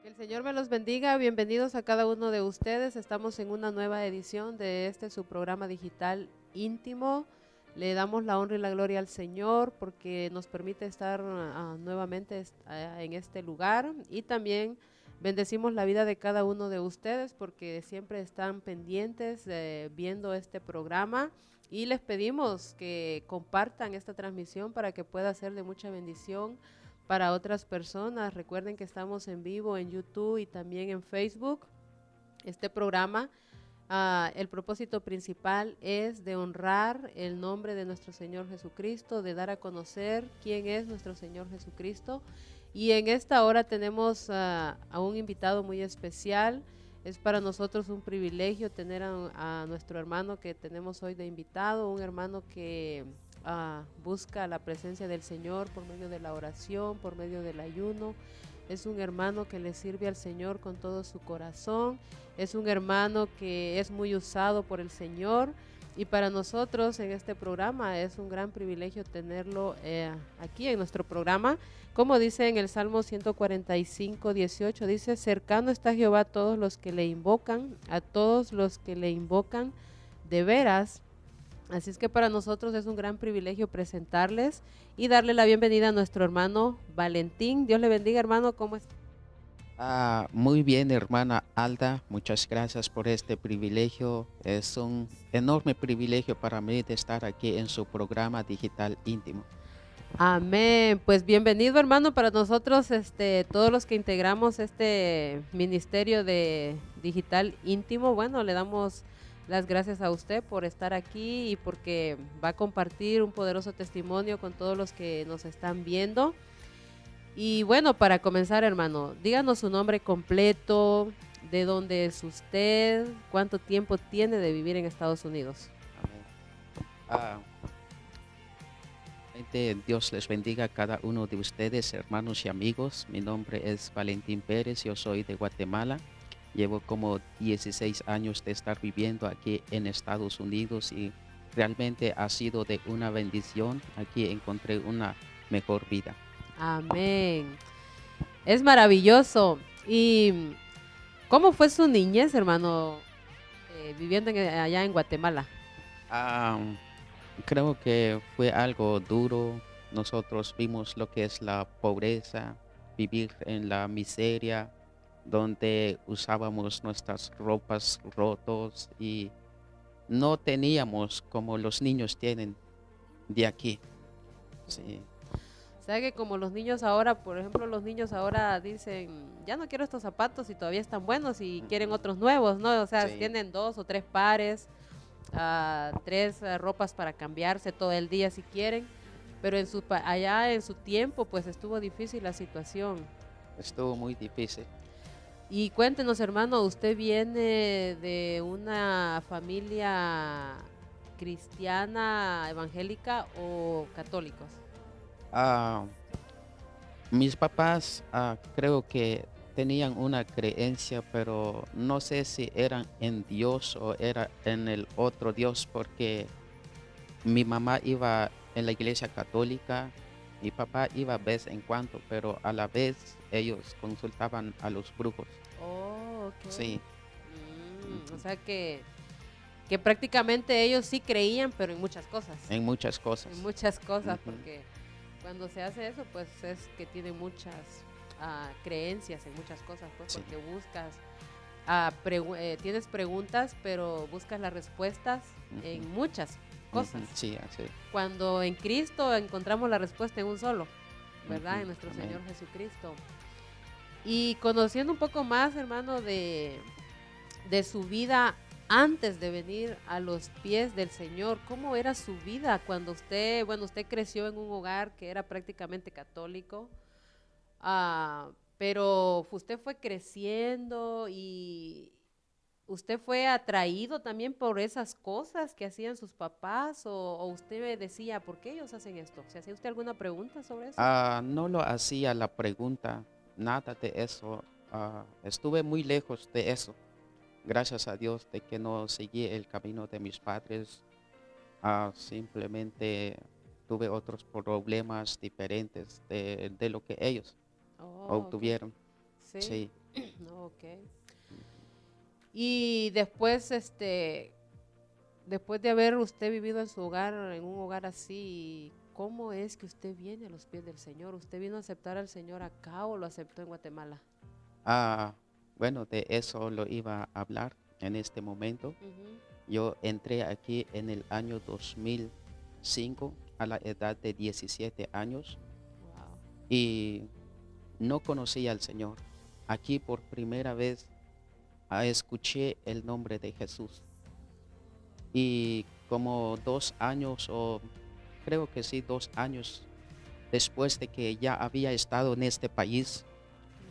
Que el Señor me los bendiga. Bienvenidos a cada uno de ustedes. Estamos en una nueva edición de su programa digital íntimo. Le damos la honra y la gloria al Señor porque nos permite estar nuevamente en este lugar, y también bendecimos la vida de cada uno de ustedes porque siempre están pendientes viendo este programa, y les pedimos que compartan esta transmisión para que pueda ser de mucha bendición para otras personas. Recuerden que estamos en vivo en YouTube y también en Facebook. Este programa, el propósito principal es de honrar el nombre de nuestro Señor Jesucristo, de dar a conocer quién es nuestro Señor Jesucristo. Y en esta hora tenemos a un invitado muy especial. Es para nosotros un privilegio tener a nuestro hermano que tenemos hoy de invitado, un hermano que busca la presencia del Señor por medio de la oración, por medio del ayuno. Es un hermano que le sirve al Señor con todo su corazón. Es un hermano que es muy usado por el Señor. Y para nosotros en este programa es un gran privilegio tenerlo aquí en nuestro programa. Como dice en el Salmo 145, 18, dice: cercano está Jehová a todos los que le invocan, a todos los que le invocan de veras. Así es que para nosotros es un gran privilegio presentarles y darle la bienvenida a nuestro hermano Valentín. Dios le bendiga, hermano, ¿cómo está? Muy bien, hermana Alda, muchas gracias por este privilegio. Es un enorme privilegio para mí de estar aquí en su programa digital íntimo. Amén. Pues bienvenido, hermano, para nosotros, todos los que integramos este ministerio de digital íntimo. Bueno, le damos las gracias a usted por estar aquí y porque va a compartir un poderoso testimonio con todos los que nos están viendo. Y bueno, para comenzar, hermano, díganos su nombre completo, de dónde es usted, cuánto tiempo tiene de vivir en Estados Unidos. Amén. Ah, Dios les bendiga a cada uno de ustedes, hermanos y amigos. Mi nombre es Valentín Pérez, yo soy de Guatemala. Llevo como 16 años de estar viviendo aquí en Estados Unidos y realmente ha sido de una bendición. Aquí encontré una mejor vida. Amén. Es maravilloso. ¿Y cómo fue su niñez, hermano, viviendo allá en Guatemala? Ah, Creo que fue algo duro. Nosotros vimos lo que es la pobreza, vivir en la miseria, donde usábamos nuestras ropas rotos y no teníamos como los niños tienen de aquí. Sí, ¿Sabe que como los niños ahora, por ejemplo, los niños ahora dicen, ya no quiero estos zapatos y todavía están buenos y quieren ujú, otros nuevos, ¿no? O sea, sí, tienen 2 o 3 pares, tres ropas para cambiarse todo el día si quieren, pero allá en su tiempo pues estuvo difícil la situación. estuvo muy difícil. Y cuéntenos, hermano, ¿usted viene de una familia cristiana, evangélica o católicos? Ah, Mis papás creo que tenían una creencia, pero no sé si eran en Dios o era en el otro Dios, porque mi mamá iba en la iglesia católica, mi papá iba vez en cuando, pero a la vez ellos consultaban a los brujos. Oh, ok. Sí, O ujú, sea que prácticamente ellos sí creían, pero en muchas cosas. en muchas En cosas. muchas cosas, Ujú, porque cuando se hace eso, pues es que tiene muchas creencias en muchas cosas, pues sí, porque buscas, tienes preguntas, pero buscas las respuestas ujú, en muchas cosas. ujú, sí, así. Cuando en Cristo encontramos la respuesta en un solo, ¿verdad? Ujú, En nuestro amén. Señor Jesucristo. Y conociendo un poco más, hermano, de su vida antes de venir a los pies del Señor. ¿Cómo era su vida cuando usted, bueno, usted creció en un hogar que era prácticamente católico, pero usted fue creciendo y usted fue atraído también por esas cosas que hacían sus papás o usted me decía, ¿por qué ellos hacen esto? ¿Se hacía usted alguna pregunta sobre eso? No lo hacía la pregunta, nada de eso. Estuve muy lejos de eso. Gracias a Dios de que no seguí el camino de mis padres. Simplemente tuve otros problemas diferentes de lo que ellos Oh, ok. obtuvieron. Sí. Sí. Ok. Y después, después de haber usted vivido en su hogar, en un hogar así, ¿cómo es que usted viene a los pies del Señor? ¿Usted vino a aceptar al Señor acá o lo aceptó en Guatemala? Ah, bueno, de eso lo iba a hablar en este momento. Ujú. Yo entré aquí en el año 2005 a la edad de 17 años Wow. y no conocía al Señor. Aquí por primera vez escuché el nombre de Jesús y como 2 años o creo que sí, 2 años después de que ya había estado en este país,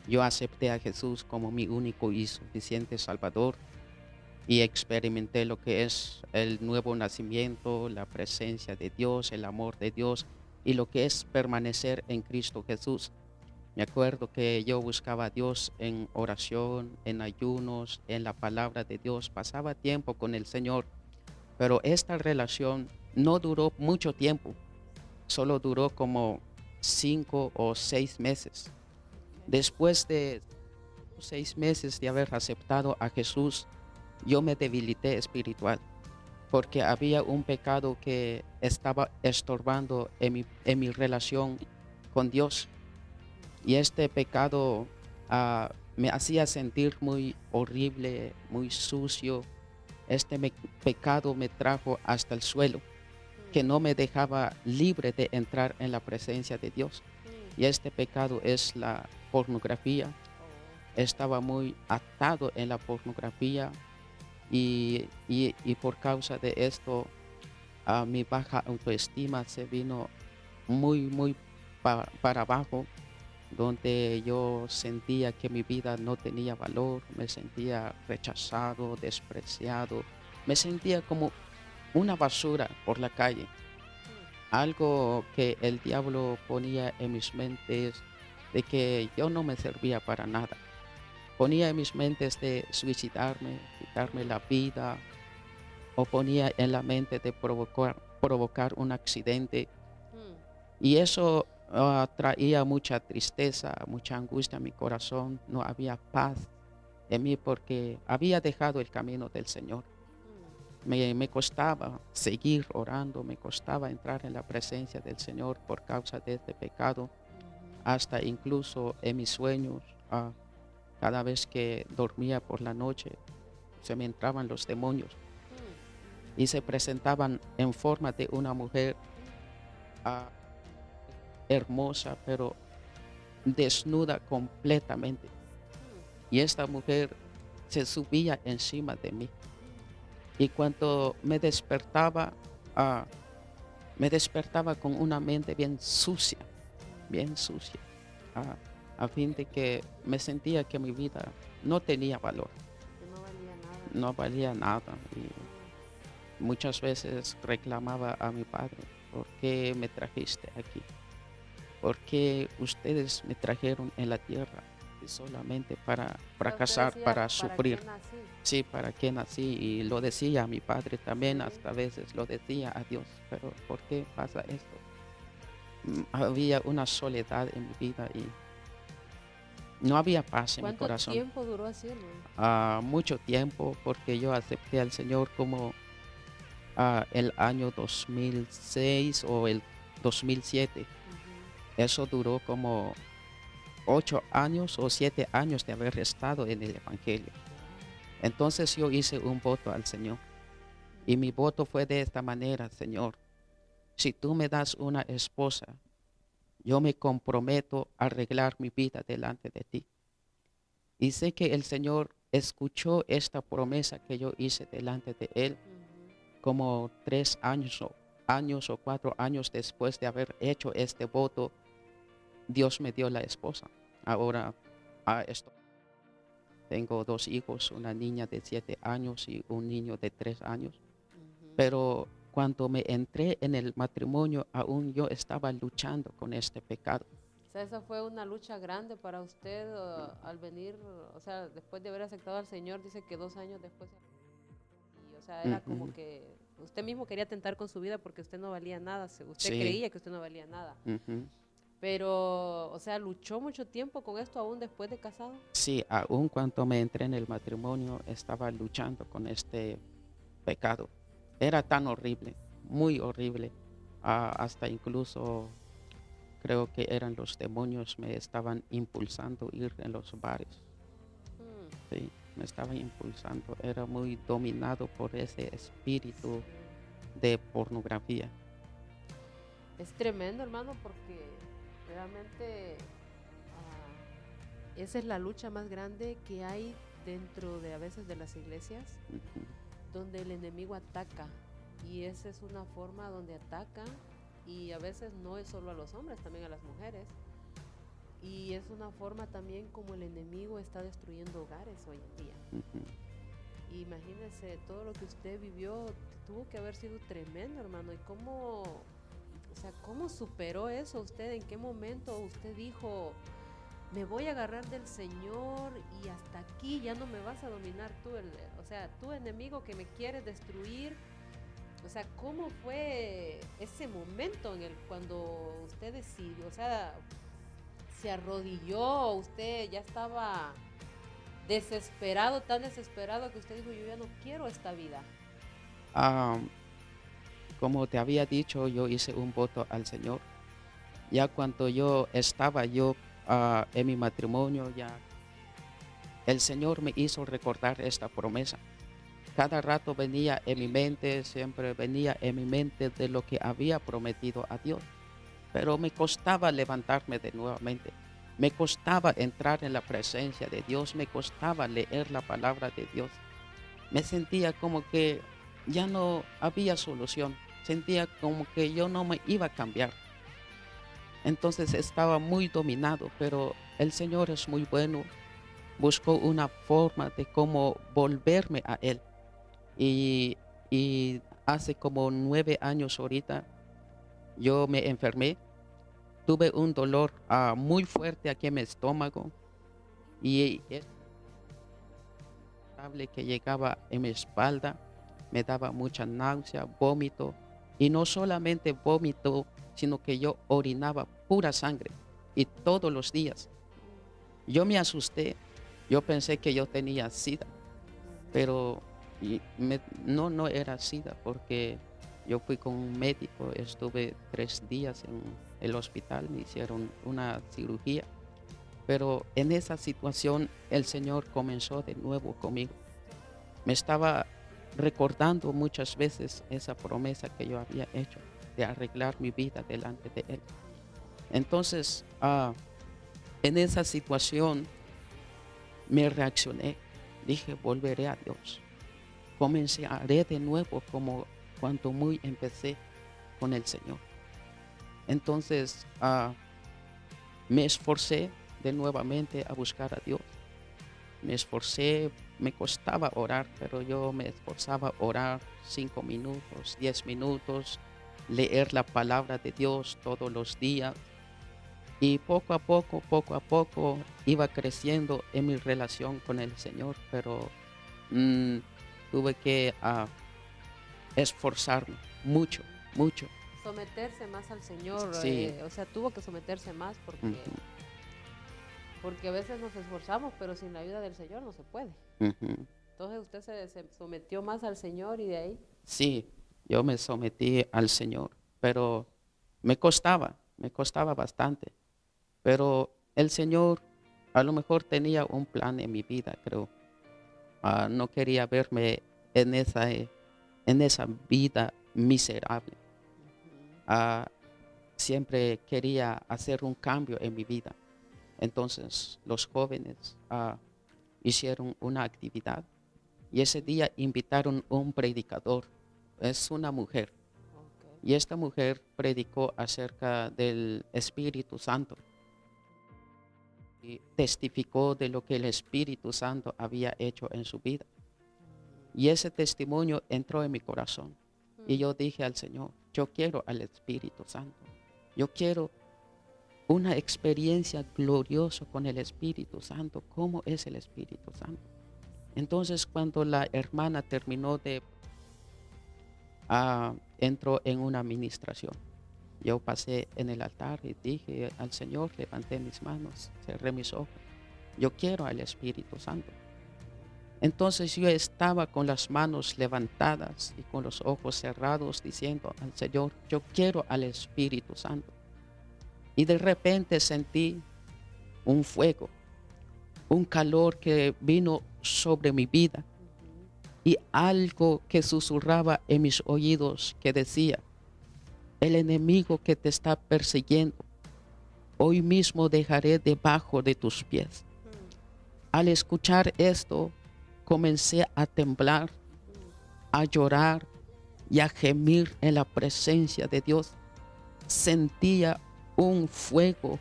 yo acepté a Jesús como mi único y suficiente Salvador y experimenté lo que es el nuevo nacimiento, la presencia de Dios, el amor de Dios y lo que es permanecer en Cristo Jesús. Me acuerdo que yo buscaba a Dios en oración, en ayunos, en la palabra de Dios, pasaba tiempo con el Señor, pero esta relación no duró mucho tiempo, solo duró como 5 o 6 meses. Después de 6 meses de haber aceptado a Jesús, yo me debilité espiritual porque había un pecado que estaba estorbando en mi relación con Dios. Y este pecado me hacía sentir muy horrible, muy sucio. Pecado me trajo hasta el suelo, que no me dejaba libre de entrar en la presencia de Dios. Y este pecado es la pornografía. Estaba muy atado en la pornografía y por causa de esto mi baja autoestima se vino muy para abajo, donde yo sentía que mi vida no tenía valor, me sentía rechazado, despreciado, me sentía como una basura por la calle, algo que el diablo ponía en mis mentes de que yo no me servía para nada. Ponía en mis mentes de suicidarme, quitarme la vida, o ponía en la mente de provocar un accidente. Y eso traía mucha tristeza, mucha angustia a mi corazón. No había paz en mí porque había dejado el camino del Señor. Me costaba seguir orando, me costaba entrar en la presencia del Señor por causa de este pecado. Hasta incluso en mis sueños, cada vez que dormía por la noche, se me entraban los demonios y se presentaban en forma de una mujer ah, hermosa, pero desnuda completamente. Y esta mujer se subía encima de mí. Y cuando ah, me despertaba con una mente bien sucia, ah, a fin de que me sentía que mi vida no tenía valor, Que no valía nada. no valía nada. Y muchas veces reclamaba a mi padre, ¿por qué me trajiste aquí? ¿Por qué ustedes me trajeron en la tierra solamente para O sea, usted fracasar, decía, para ¿para sufrir? qué nací? Sí, ¿para qué nací? Y lo decía a mi padre también, Sí. hasta veces lo decía a Dios, pero ¿por qué pasa esto? Había una soledad en mi vida y no había paz en mi ¿Cuánto corazón. tiempo duró así, hermano? Mucho tiempo porque yo acepté al Señor como el año 2006 o el 2007. Eso duró como 8 años o 7 años de haber estado en el Evangelio. Entonces yo hice un voto al Señor y mi voto fue de esta manera: Señor, si tú me das una esposa, yo me comprometo a arreglar mi vida delante de ti. Y sé que el Señor escuchó esta promesa que yo hice delante de Él como 3 años o 4 años después de haber hecho este voto. Dios me dio la esposa. Ahora tengo 2 hijos, una niña de 7 años y un niño de 3 años. Pero cuando me entré en el matrimonio, aún yo estaba luchando con este pecado. O sea, esa fue una lucha grande para usted al venir, o sea, después de haber aceptado al Señor, dice que 2 años después, y, o sea, era como Ujú. que usted mismo quería tentar con su vida porque usted no valía nada, usted Sí. creía que usted no valía nada. Ujú. Pero, o sea, luchó mucho tiempo con esto aún después de casado. Sí, aun cuando me entré en el matrimonio, estaba luchando con este pecado. Era tan horrible, muy horrible. Hasta incluso creo que eran los demonios me estaban impulsando a ir en los bares. Mm, Sí, me estaban impulsando. Era muy dominado por ese espíritu de pornografía. es tremendo, hermano, porque realmente esa es la lucha más grande que hay dentro de a veces de las iglesias, Ujú, donde el enemigo ataca. Y esa es una forma donde ataca, y a veces no es solo a los hombres, también a las mujeres. Y es una forma también como el enemigo está destruyendo hogares hoy en día. ujú. Imagínese, todo lo que usted vivió tuvo que haber sido tremendo, hermano. ¿Y cómo, o sea, cómo superó eso usted? ¿En qué momento usted dijo, me voy a agarrar del Señor y hasta aquí ya no me vas a dominar tú, o sea, tu enemigo que me quiere destruir? O sea, ¿cómo fue ese momento en el cuando usted decidió? O sea, se arrodilló, usted ya estaba desesperado, tan desesperado que usted dijo, yo ya no quiero esta vida. Ah, Como te había dicho, yo hice un voto al Señor. Ya cuando yo estaba en mi matrimonio, ya el Señor me hizo recordar esta promesa. Cada rato venía en mi mente, siempre venía en mi mente de lo que había prometido a Dios. Pero me costaba levantarme de nuevamente. Me costaba entrar en la presencia de Dios, me costaba leer la palabra de Dios. Me sentía como que ya no había solución. Sentía como que yo no me iba a cambiar. Entonces estaba muy dominado, pero el Señor es muy bueno. Buscó una forma de cómo volverme a Él. Y, y hace como 9 años ahorita yo me enfermé. Tuve un dolor muy fuerte aquí en mi estómago y es estable que llegaba en mi espalda, me daba mucha náusea, vómito, y no solamente vómito, sino que yo orinaba pura sangre y todos los días. Yo me asusté, yo pensé que yo tenía SIDA, pero no era SIDA porque yo fui con un médico, estuve 3 días en el hospital, me hicieron una cirugía, pero en esa situación el Señor comenzó de nuevo conmigo. Me estaba recordando muchas veces esa promesa que yo había hecho de arreglar mi vida delante de Él. Entonces, en esa situación me reaccioné, dije, volveré a Dios. Comenzaré de nuevo como cuando muy empecé con el Señor. Entonces, me esforcé de nuevamente a buscar a Dios. Me esforcé, me costaba orar, pero yo me esforzaba a orar 5 minutos, 10 minutos, leer la palabra de Dios todos los días. Y poco a poco, iba creciendo en mi relación con el Señor, pero mm, tuve que esforzarme mucho, mucho. Someterse más al Señor, Sí, o sea, tuvo que someterse más ujú, porque a veces nos esforzamos, pero sin la ayuda del Señor no se puede. ujú. Entonces usted se sometió más al Señor y de ahí. Sí, yo me sometí al Señor, pero me costaba bastante. Pero el Señor a lo mejor tenía un plan en mi vida, creo. No quería verme en en esa vida miserable. Ah, Siempre quería hacer un cambio en mi vida. Entonces los jóvenes hicieron una actividad y ese día invitaron un predicador. Es una mujer Okay. y esta mujer predicó acerca del Espíritu Santo y testificó de lo que el Espíritu Santo había hecho en su vida. Y ese testimonio entró en mi corazón. Y yo dije al Señor, yo quiero al Espíritu Santo. Yo quiero una experiencia gloriosa con el Espíritu Santo. ¿Cómo es el Espíritu Santo? Entonces cuando la hermana terminó entró en una administración. Yo pasé en el altar y dije al Señor, levanté mis manos, cerré mis ojos. Yo quiero al Espíritu Santo. Entonces yo estaba con las manos levantadas y con los ojos cerrados diciendo al Señor, yo quiero al Espíritu Santo. Y de repente sentí un fuego, un calor que vino sobre mi vida y algo que susurraba en mis oídos que decía, el enemigo que te está persiguiendo, hoy mismo dejaré debajo de tus pies. Al escuchar esto, comencé a temblar, a llorar y a gemir en la presencia de Dios. Sentía un fuego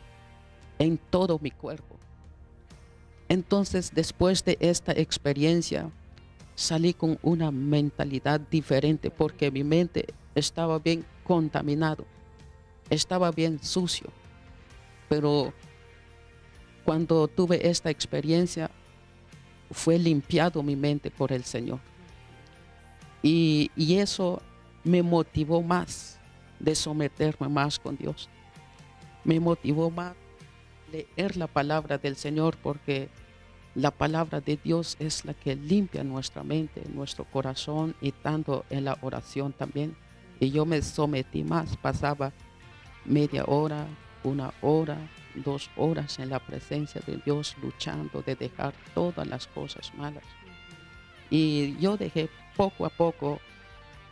en todo mi cuerpo. Entonces, después de esta experiencia, salí con una mentalidad diferente porque mi mente estaba bien contaminado, estaba bien sucio. Pero cuando tuve esta experiencia, fue limpiado mi mente por el Señor. Y eso me motivó más de someterme más con Dios. Me motivó más leer la palabra del Señor porque la palabra de Dios es la que limpia nuestra mente, nuestro corazón y tanto en la oración también. Y yo me sometí más, pasaba media hora, 1 hora, 2 horas en la presencia de Dios luchando de dejar todas las cosas malas. Y yo dejé poco a poco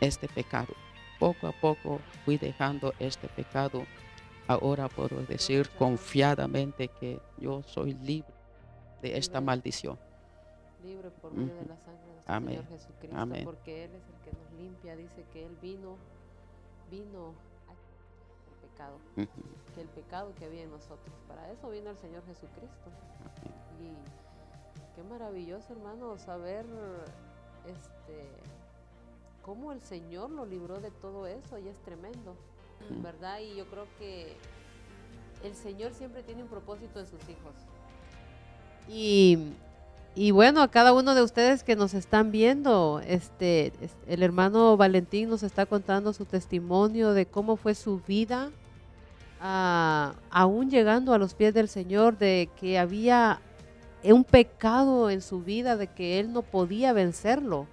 este pecado. Poco a poco fui dejando este pecado. Ahora puedo decir confiadamente que yo soy libre de esta maldición. Libre por medio de la sangre de nuestro Amén. Señor Jesucristo, Amén. porque Él es el que nos limpia. Dice que Él vino a el pecado, que el pecado que había en nosotros. Para eso vino el Señor Jesucristo. Y qué maravilloso, hermano, saber cómo el Señor lo libró de todo eso, y es tremendo, ¿verdad? Y yo creo que el Señor siempre tiene un propósito en sus hijos. Y bueno, a cada uno de ustedes que nos están viendo, el hermano Valentín nos está contando su testimonio de cómo fue su vida, aún llegando a los pies del Señor, de que había un pecado en su vida, de que él no podía vencerlo,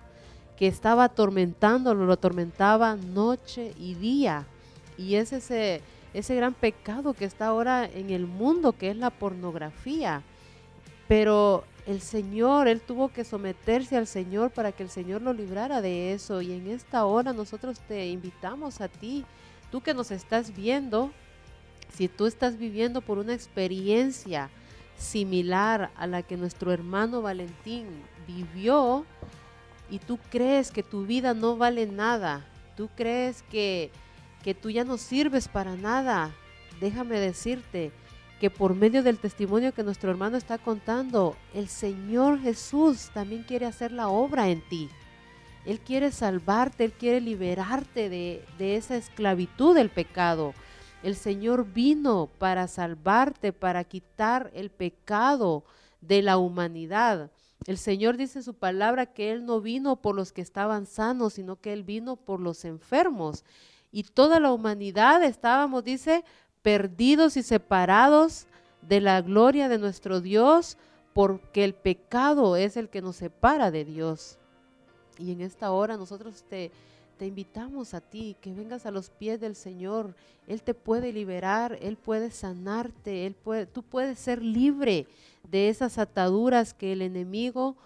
que estaba atormentándolo, lo atormentaba noche y día. Y es ese gran pecado que está ahora en el mundo, que es la pornografía. Pero el Señor, él tuvo que someterse al Señor para que el Señor lo librara de eso. Y en esta hora nosotros te invitamos a ti, tú que nos estás viendo, si tú estás viviendo por una experiencia similar a la que nuestro hermano Valentín vivió, y tú crees que tu vida no vale nada, tú crees que tú ya no sirves para nada, déjame decirte que por medio del testimonio que nuestro hermano está contando, el Señor Jesús también quiere hacer la obra en ti. Él quiere salvarte, Él quiere liberarte de esa esclavitud del pecado. El Señor vino para salvarte, para quitar el pecado de la humanidad. El Señor dice en su palabra que Él no vino por los que estaban sanos, sino que Él vino por los enfermos. Y toda la humanidad estábamos, dice, perdidos y separados de la gloria de nuestro Dios, porque el pecado es el que nos separa de Dios. Y en esta hora nosotros te invitamos a ti, que vengas a los pies del Señor. Él te puede liberar, Él puede sanarte, tú puedes ser libre de esas ataduras que el enemigo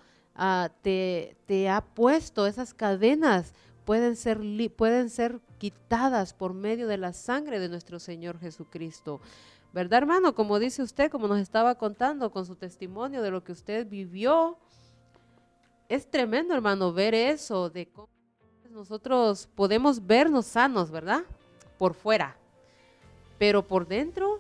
te ha puesto. Esas cadenas pueden ser quitadas por medio de la sangre de nuestro Señor Jesucristo. ¿Verdad, hermano? Como dice usted, como nos estaba contando con su testimonio de lo que usted vivió. Es tremendo, hermano, ver eso, de cómo nosotros podemos vernos sanos, ¿verdad? Por fuera. Pero por dentro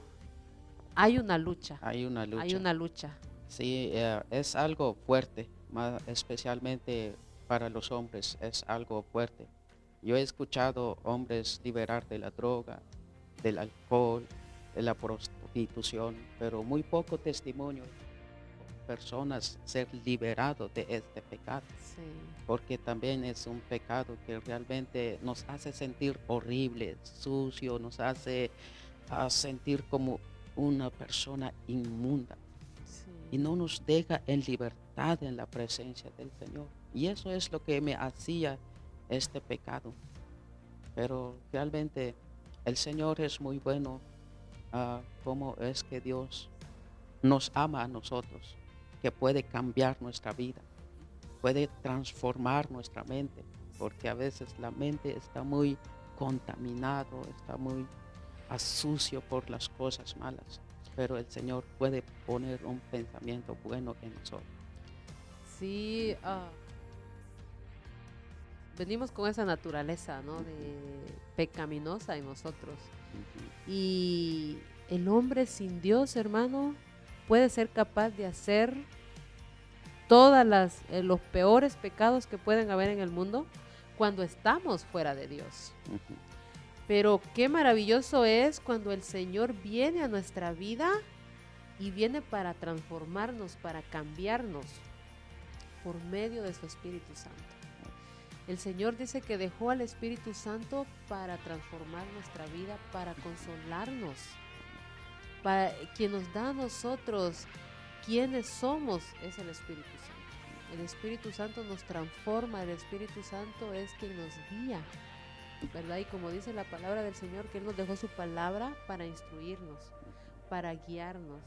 hay una lucha. Hay una lucha. Hay una lucha. Sí, es algo fuerte, más especialmente para los hombres, es algo fuerte. Yo he escuchado hombres liberar de la droga, del alcohol, de la prostitución, pero muy poco testimonio personas ser liberados de este pecado, Sí. porque también es un pecado que realmente nos hace sentir horrible, sucio, nos hace sentir como una persona inmunda y Sí. no nos deja en libertad en la presencia del Señor. Y eso es lo que me hacía este pecado. Pero realmente el Señor es muy bueno. Cómo es que Dios nos ama a nosotros, que puede cambiar nuestra vida, puede transformar nuestra mente, porque a veces la mente está muy contaminado, está muy sucio por las cosas malas, pero el Señor puede poner un pensamiento bueno en nosotros. Sí, venimos con esa naturaleza, ¿no? De pecaminosa en nosotros. Ujú, Y el hombre sin Dios, hermano, puede ser capaz de hacer todas los peores pecados que pueden haber en el mundo cuando estamos fuera de Dios. ujú, Pero qué maravilloso es cuando el Señor viene a nuestra vida y viene para transformarnos, para cambiarnos por medio de su Espíritu Santo. El Señor dice que dejó al Espíritu Santo para transformar nuestra vida, para consolarnos, para quien nos da a nosotros quienes somos es el Espíritu Santo. El Espíritu Santo nos transforma, el Espíritu Santo es quien nos guía, ¿verdad? Y como dice la palabra del Señor, que Él nos dejó su palabra para instruirnos, para guiarnos,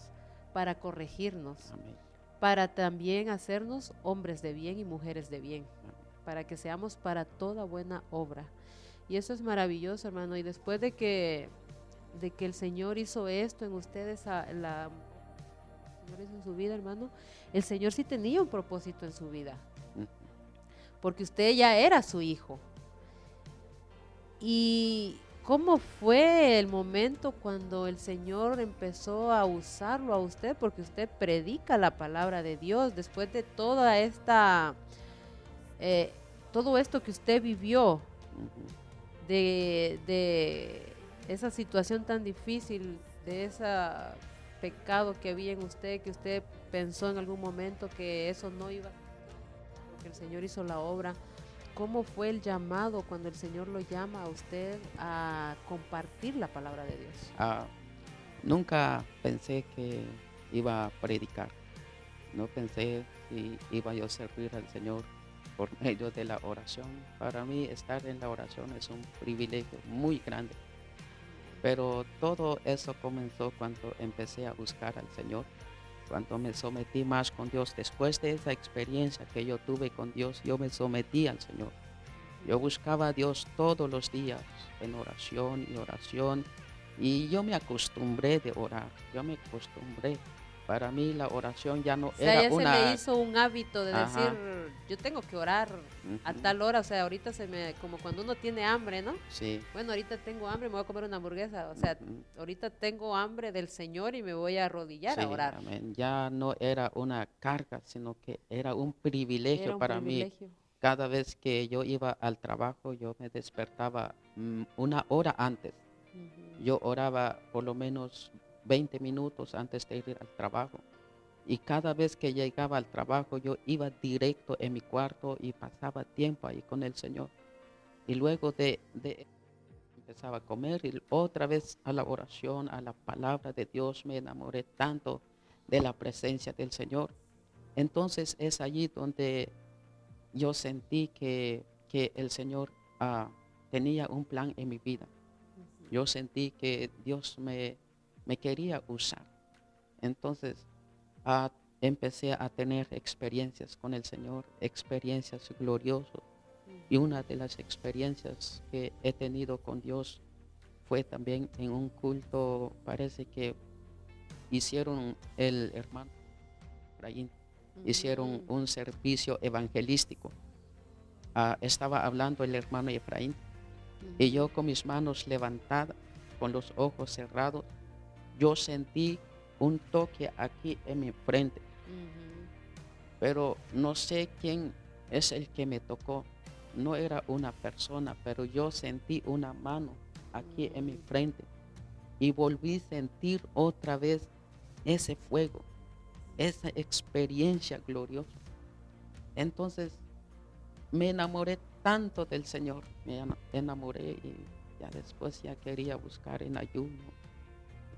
para corregirnos, amén, para también hacernos hombres de bien y mujeres de bien, amén. para que seamos para toda buena obra. Y eso es maravilloso, hermano. Y después de que el Señor hizo esto en ustedes, el Señor hizo en su vida, hermano, el Señor sí tenía un propósito en su vida, Ujú. porque usted ya era su hijo. ¿Y cómo fue el momento cuando el Señor empezó a usarlo a usted? Porque usted predica la palabra de Dios después de toda esta, eh, todo esto que usted vivió, Ujú. de esa situación tan difícil, de ese pecado que había en usted, que usted pensó en algún momento que eso no iba, porque el Señor hizo la obra. ¿Cómo fue el llamado cuando el Señor lo llama a usted a compartir la palabra de Dios? Ah, Nunca pensé que iba a predicar. No pensé si iba yo a servir al Señor por medio de la oración. Para mí estar en la oración es un privilegio muy grande. Pero todo eso comenzó cuando empecé a buscar al Señor, cuando me sometí más con Dios. Después de esa experiencia que yo tuve con Dios, yo me sometí al Señor. Yo buscaba a Dios todos los días en oración y oración. Y yo me acostumbré de orar, yo me acostumbré. Para mí la oración ya no O sea, era ya se le una... hizo un hábito de decir, Ajá, yo tengo que orar a ujú, tal hora, o sea, ahorita como cuando uno tiene hambre, ¿no? sí, Bueno, ahorita tengo hambre, me voy a comer una hamburguesa, o sea, ujú, ahorita tengo hambre del Señor y me voy a arrodillar a sí, orar. amén. Ya no era una carga, sino que era un privilegio Era un para mí. privilegio. Cada vez que yo iba al trabajo, yo me despertaba una hora antes. Ujú. Yo oraba por lo menos 20 minutos antes de ir al trabajo. Y cada vez que llegaba al trabajo, yo iba directo en mi cuarto y pasaba tiempo ahí con el Señor. Y luego de empezaba a comer y otra vez a la oración, a la palabra de Dios. Me enamoré tanto de la presencia del Señor. Entonces es allí donde yo sentí que el Señor tenía un plan en mi vida. Yo sentí que Dios me quería usar. Entonces ah, empecé a tener experiencias con el Señor, experiencias gloriosas. Y una de las experiencias que he tenido con Dios fue también en un culto, parece que hicieron el hermano Efraín, hicieron Ujú. un servicio evangelístico. Estaba hablando el hermano Efraín y Ujú. yo con mis manos levantadas, con los ojos cerrados, yo sentí un toque aquí en mi frente, Ujú. pero no sé quién es el que me tocó. No era una persona, pero yo sentí una mano aquí en mi Ujú. frente y volví a sentir otra vez ese fuego. esa experiencia gloriosa. Entonces me enamoré tanto del Señor, enamoré y ya después ya quería buscar en ayuno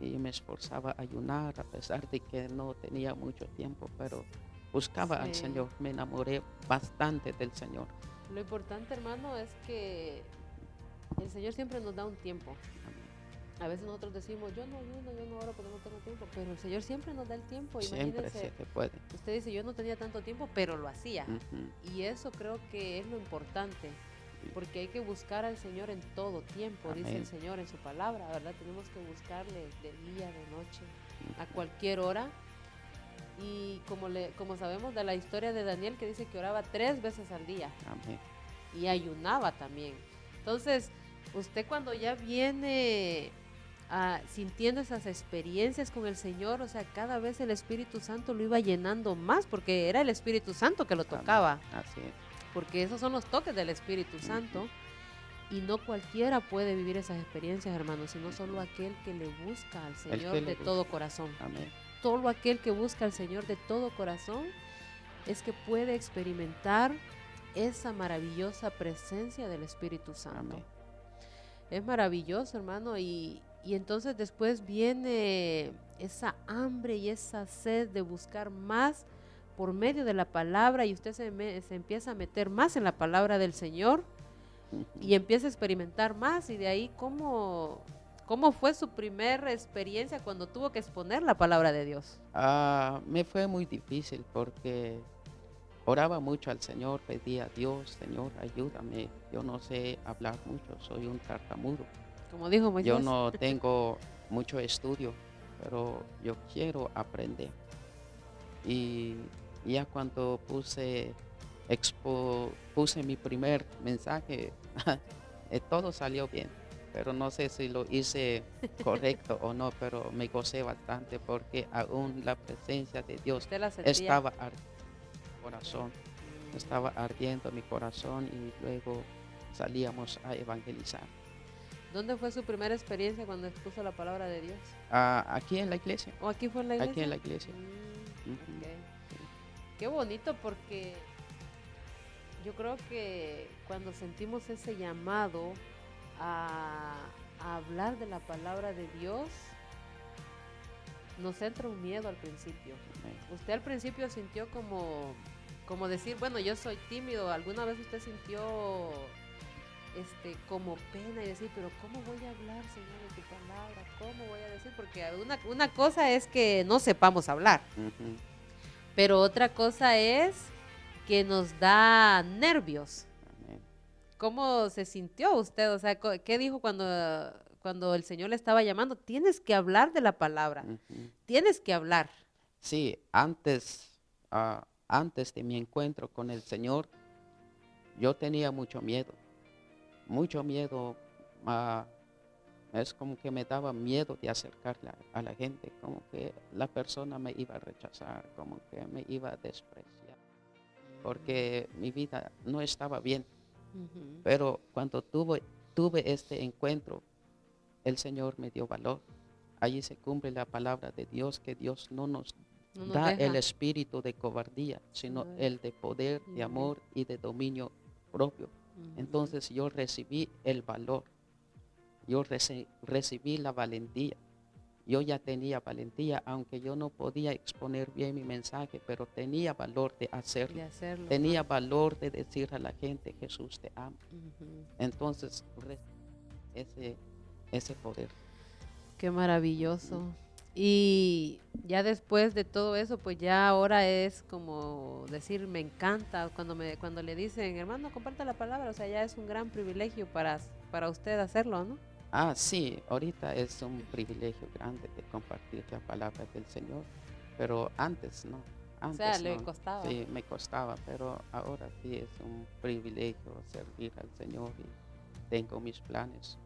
y me esforzaba a ayunar a pesar de que no tenía mucho tiempo, pero buscaba al Sí. Señor, me enamoré bastante del Señor. Lo importante, hermano, es que el Señor siempre nos da un tiempo. Amén. A veces nosotros decimos, yo no ayuno, yo no oro porque no tengo tiempo, pero el Señor siempre nos da el tiempo. Siempre Imagínense, se puede. usted dice, yo no tenía tanto tiempo, pero lo hacía. Ujú. Y eso creo que es lo importante, porque hay que buscar al Señor en todo tiempo, dice el Amén. Señor en su palabra, ¿verdad? Tenemos que buscarle de día, de noche, a Ujú. cualquier hora. Y como sabemos de la historia de Daniel, que dice que oraba 3 veces al día Amén. y ayunaba también. Entonces, usted cuando ya viene sintiendo esas experiencias con el Señor, o sea, cada vez el Espíritu Santo lo iba llenando más, porque era el Espíritu Santo que lo Amén. tocaba, Así es. porque esos son los toques del Espíritu Santo. Ujú. Y no cualquiera puede vivir esas experiencias, hermanos, sino solo aquel que le busca al El Señor que le de gusta. todo corazón. Amén. Solo aquel que busca al Señor de todo corazón es que puede experimentar esa maravillosa presencia del Espíritu Santo. Amén. Es maravilloso, hermano, y entonces después viene esa hambre y esa sed de buscar más por medio de la palabra, y usted se empieza a meter más en la palabra del Señor Ujú. y empieza a experimentar más. Y de ahí, ¿cómo fue su primera experiencia cuando tuvo que exponer la palabra de Dios? Me fue muy difícil porque oraba mucho al Señor, pedía a Dios, Señor, ayúdame. Yo no sé hablar mucho, soy un tartamudo. Como dijo Yo Moisés. no tengo mucho estudio, pero yo quiero aprender. Y ya cuando puse mi primer mensaje, todo salió bien. Pero no sé si lo hice correcto o no, pero me gocé bastante porque aún la presencia de Dios Usted la sentía. estaba ardiendo mi corazón, estaba ardiendo mi corazón y luego salíamos a evangelizar. ¿Dónde fue su primera experiencia cuando expuso la palabra de Dios? Aquí en la iglesia, ¿O aquí fue en la iglesia? aquí en la iglesia. Ujú. Ok. Sí. Qué bonito, porque yo creo que cuando sentimos ese llamado a hablar de la palabra de Dios, nos entra un miedo al principio. Amén. Usted al principio sintió como decir, bueno, yo soy tímido. ¿Alguna vez usted sintió como pena y decir, pero cómo voy a hablar, Señor, de tu palabra? ¿Cómo voy a decir? Porque una cosa es que no sepamos hablar, Ujú. pero otra cosa es que nos da nervios. Amén. ¿Cómo se sintió usted? O sea, ¿qué dijo cuando el Señor le estaba llamando? Tienes que hablar de la palabra, Ujú. tienes que hablar. Sí, antes de mi encuentro con el Señor, yo tenía mucho miedo, mucho miedo. ah, es como que me daba miedo de acercarla a la gente, como que la persona me iba a rechazar, como que me iba a despreciar, porque mi vida no estaba bien. Ujú. Pero cuando tuve este encuentro, el Señor me dio valor. Allí se cumple la palabra de Dios, que Dios no nos No nos da el deja. espíritu de cobardía, sino No, el de poder, y de de amor. amor y de dominio propio. Ujú. Entonces yo recibí el valor, yo recibí la valentía. Yo ya tenía valentía, aunque yo no podía exponer bien mi mensaje, pero tenía valor de hacerlo. De hacerlo. Tenía valor de decir a la gente, Jesús te ama. Ujú. Entonces recibí ese poder. Qué maravilloso. Y ya después de todo eso, pues ya ahora es como decir, me encanta cuando le dicen, hermano, comparta la palabra. O sea, ya es un gran privilegio para usted hacerlo, ¿no? Sí, ahorita es un privilegio grande de compartir la palabra del Señor, pero antes no, O sea, antes le no. costaba. Sí, me costaba, pero ahora sí es un privilegio servir al Señor y tengo mis planes.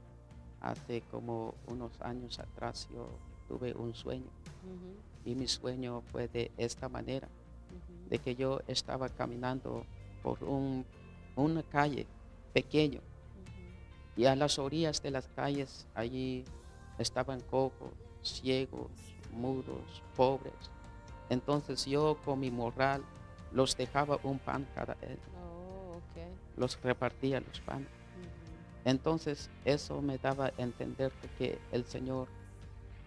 Hace como unos años atrás yo tuve un sueño Ujú, y mi sueño fue de esta manera, ujú, de que yo estaba caminando por una calle pequeño y a las orillas de las calles allí estaban cojos, ciegos, mudos, pobres. Entonces yo con mi moral los dejaba un pan cada vez, Oh, ok. los repartía los panes. Ujú. Entonces eso me daba a entender de que el Señor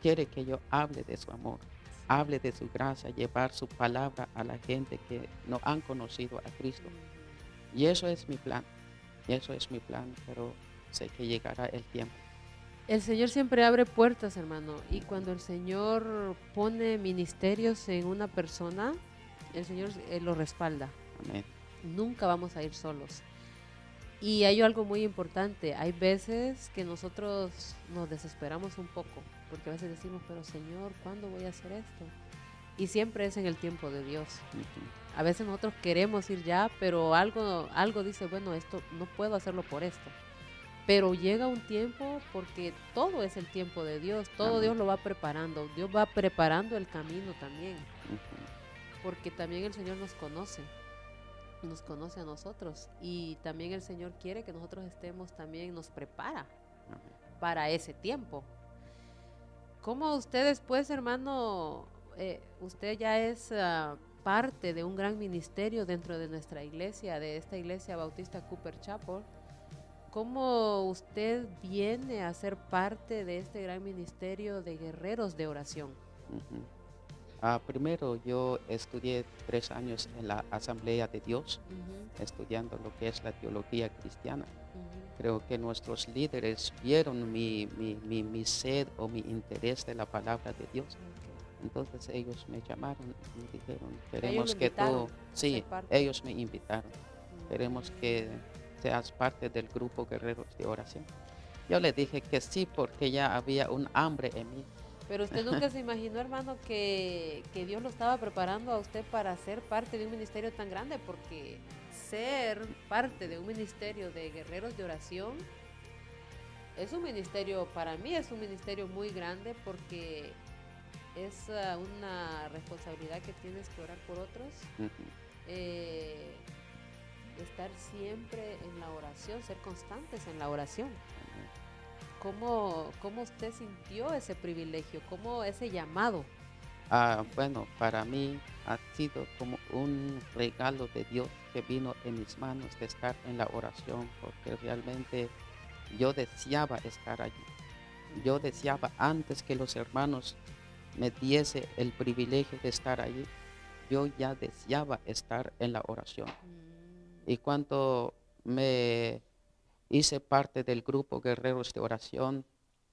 quiere que yo hable de su amor, Sí. hable de su gracia, llevar su palabra a la gente que no han conocido a Cristo. Ujú. Y eso es mi plan, y eso es mi plan, pero sé que llegará el tiempo. El Señor siempre abre puertas, hermano, y cuando el Señor pone ministerios en una persona, el Señor lo respalda. Amén. Nunca vamos a ir solos. Y hay algo muy importante, hay veces que nosotros nos desesperamos un poco, porque a veces decimos, pero Señor, ¿cuándo voy a hacer esto? Y siempre es en el tiempo de Dios. Ujú. A veces nosotros queremos ir ya, pero algo dice, bueno, esto no puedo hacerlo por esto. Pero llega un tiempo porque todo es el tiempo de Dios, todo Amén. Dios lo va preparando, Dios va preparando el camino también, Ujú. porque también el Señor nos conoce a nosotros y también el Señor quiere que nosotros estemos también, nos prepara Amén. para ese tiempo. ¿Cómo usted después, hermano, usted ya es parte de un gran ministerio dentro de nuestra iglesia, de esta iglesia bautista Cooper Chapel? ¿Cómo usted viene a ser parte de este gran ministerio de guerreros de oración? Ujú. Primero yo estudié 3 años en la Asamblea de Dios, Ujú, estudiando lo que es la teología cristiana. ujú. Creo que nuestros líderes vieron mi sed o mi interés de la palabra de Dios. Ok. Entonces ellos me llamaron y me dijeron, Ellos lo queremos que invitaron tú, a ser sí, parte. ellos me invitaron, queremos que seas parte del grupo Guerreros de Oración. Yo le dije que sí porque ya había un hambre en mí. Pero usted nunca se imaginó, hermano, que Dios lo estaba preparando a usted para ser parte de un ministerio tan grande, porque ser parte de un ministerio de guerreros de oración es un ministerio, para mí es un ministerio muy grande porque es una responsabilidad que tienes que orar por otros, Ujú. eh, estar siempre en la oración, ser constantes en la oración. Amén. ¿Cómo usted sintió ese privilegio? ¿Cómo ese llamado? Bueno, para mí ha sido como un regalo de Dios que vino en mis manos de estar en la oración, porque realmente yo deseaba estar allí. Yo deseaba antes que los hermanos me diese el privilegio de estar allí, yo ya deseaba estar en la oración. Y Mm, cuando me hice parte del grupo Guerreros de Oración,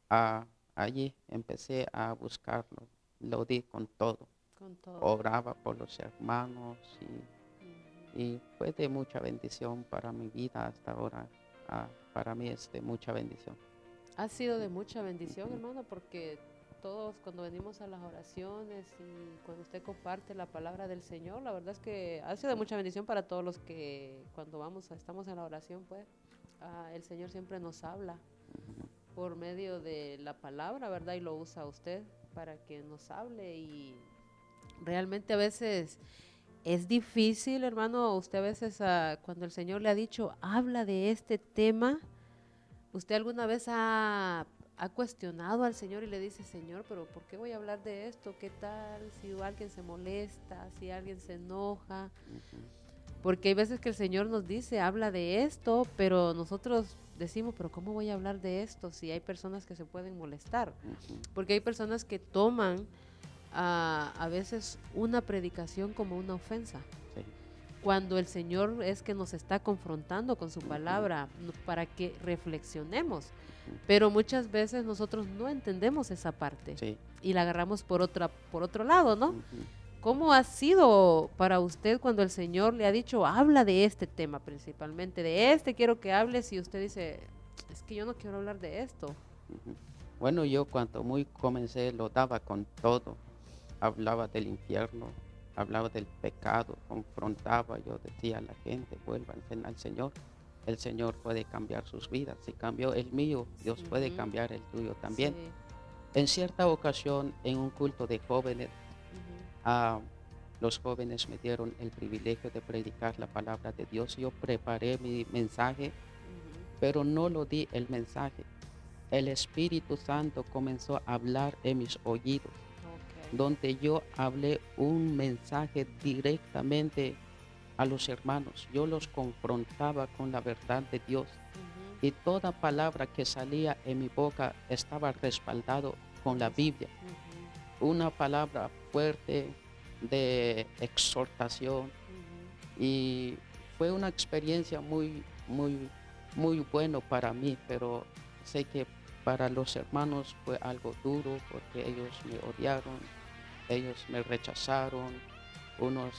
ah, allí empecé a buscarlo, lo di con todo. con todo. Oraba por los hermanos Ujú. y fue de mucha bendición para mi vida hasta ahora. Para mí es de mucha bendición. Ha sido de mucha bendición, Ujú. hermano, porque todos cuando venimos a las oraciones y cuando usted comparte la palabra del Señor, la verdad es que ha sido de mucha bendición para todos los que cuando estamos en la oración, pues, el Señor siempre nos habla por medio de la palabra, ¿verdad? Y lo usa usted para que nos hable y realmente a veces es difícil, hermano, usted a veces cuando el Señor le ha dicho, habla de este tema. ¿Usted alguna vez ha cuestionado al Señor y le dice, Señor, pero ¿por qué voy a hablar de esto? ¿Qué tal si alguien se molesta, si alguien se enoja? Ujú. Porque hay veces que el Señor nos dice, habla de esto, pero nosotros decimos, pero ¿cómo voy a hablar de esto si hay personas que se pueden molestar? Ujú. Porque hay personas que toman a veces una predicación como una ofensa Sí. cuando el Señor es que nos está confrontando con su Ujú. palabra para que reflexionemos. Ujú. Pero muchas veces nosotros no entendemos esa parte Sí. y la agarramos por otro lado, ¿no? Ujú. ¿Cómo ha sido para usted cuando el Señor le ha dicho, habla de este tema principalmente, de este quiero que hables y usted dice, es que yo no quiero hablar de esto? Ujú. Bueno, yo cuando muy comencé lo daba con todo. Hablaba del infierno, hablaba del pecado, confrontaba, yo decía a la gente, vuelvan al Señor. El Señor puede cambiar sus vidas. Si cambió el mío, Dios puede Ujú, cambiar el tuyo sí, también. En cierta ocasión, en un culto de jóvenes, ujú, ah, los jóvenes me dieron el privilegio de predicar la palabra de Dios. Yo preparé mi mensaje, ujú, pero no lo di el mensaje. El Espíritu Santo comenzó a hablar en mis oídos. ok, donde yo hablé un mensaje directamente a los hermanos. Yo los confrontaba con la verdad de Dios. Ujú. Y toda palabra que salía en mi boca estaba respaldado con la Biblia. Ujú, Una palabra fuerte de exhortación, ujú. y fue una experiencia muy bueno para mí, pero sé que para los hermanos fue algo duro porque ellos me odiaron, ellos me rechazaron, unos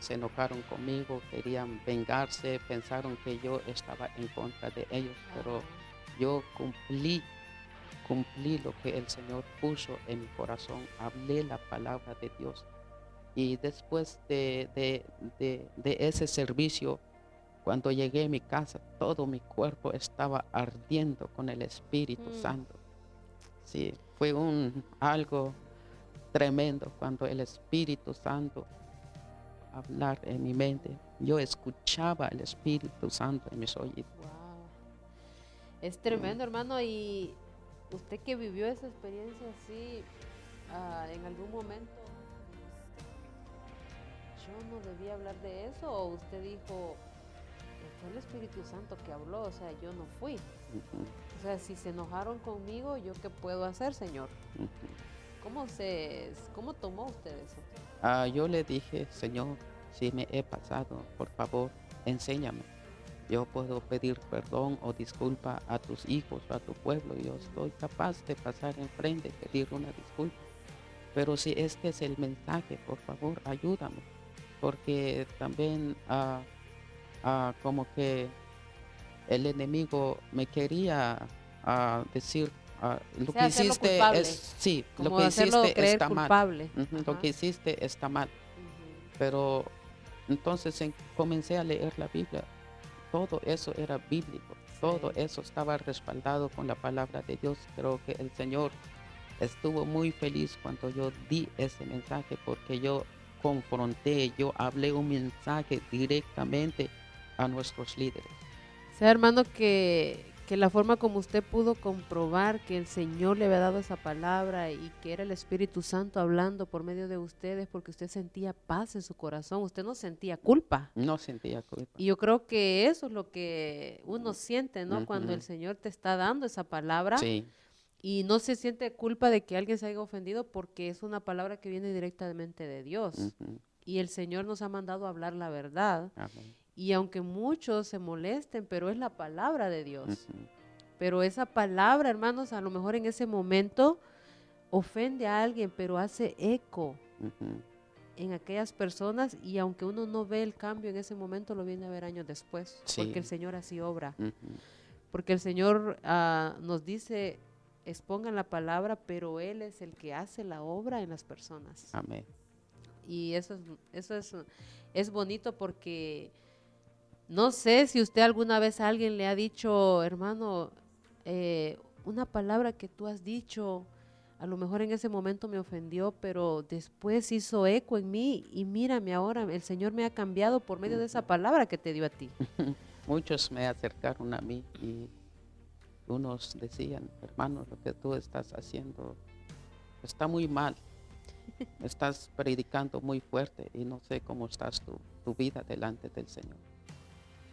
se enojaron conmigo, querían vengarse, pensaron que yo estaba en contra de ellos, pero Ah, yo cumplí lo que el Señor puso en mi corazón, hablé la palabra de Dios. Y después de ese servicio, cuando llegué a mi casa, todo mi cuerpo estaba ardiendo con el Espíritu mm. Santo. Sí, fue algo tremendo cuando el Espíritu Santo hablar en mi mente. Yo escuchaba el Espíritu Santo en mis oídos. Wow. Es Mm. tremendo, hermano. Y usted que vivió esa experiencia así, en algún momento, yo no debía hablar de eso, o usted dijo, fue el Espíritu Santo que habló, o sea, yo no fui. Ujú, O sea, si se enojaron conmigo, ¿yo qué puedo hacer, Señor? ujú. ¿Cómo tomó usted eso? Yo le dije, Señor, si me he pasado, por favor, enséñame. Yo puedo pedir perdón o disculpa a tus hijos o a tu pueblo. Yo estoy capaz de pasar enfrente y pedir una disculpa. Pero si este es el mensaje, por favor, ayúdame. Porque también como que el enemigo me quería decir, O lo sea, que hacerlo hiciste es, culpable, sí, lo como que hacerlo hiciste creer está mal. culpable. Ujú, lo Ajá. que hiciste está mal. Ujú. Pero entonces comencé a leer la Biblia. Todo eso era bíblico, todo Sí. eso estaba respaldado con la palabra de Dios. Creo que el Señor estuvo muy feliz cuando yo di ese mensaje, porque yo confronté, yo hablé un mensaje directamente a nuestros líderes. Sea, hermano, que la forma como usted pudo comprobar que el Señor le había dado esa palabra y que era el Espíritu Santo hablando por medio de ustedes porque usted sentía paz en su corazón, usted no sentía culpa. No sentía culpa. Y yo creo que eso es lo que uno siente, ¿no? Cuando el Ujú. Señor te está dando esa palabra Sí. y no se siente culpa de que alguien se haya ofendido porque es una palabra que viene directamente de Dios. Ujú. Y el Señor nos ha mandado a hablar la verdad. Amén. Y aunque muchos se molesten, pero es la palabra de Dios. Ujú. Pero esa palabra, hermanos, a lo mejor en ese momento ofende a alguien, pero hace eco Ujú. en aquellas personas y aunque uno no ve el cambio en ese momento, lo viene a ver años después, porque el Sí. Señor así obra. Ujú. Porque el Señor nos dice, expongan la palabra, pero Él es el que hace la obra en las personas. Amén. Y es bonito porque no sé si usted alguna vez a alguien le ha dicho, hermano, una palabra que tú has dicho, a lo mejor en ese momento me ofendió, pero después hizo eco en mí y mírame ahora, el Señor me ha cambiado por medio de esa Ujú. palabra que te dio a ti. Muchos me acercaron a mí y unos decían, hermano, lo que tú estás haciendo está muy mal. Estás predicando muy fuerte y no sé cómo estás tu vida delante del Señor.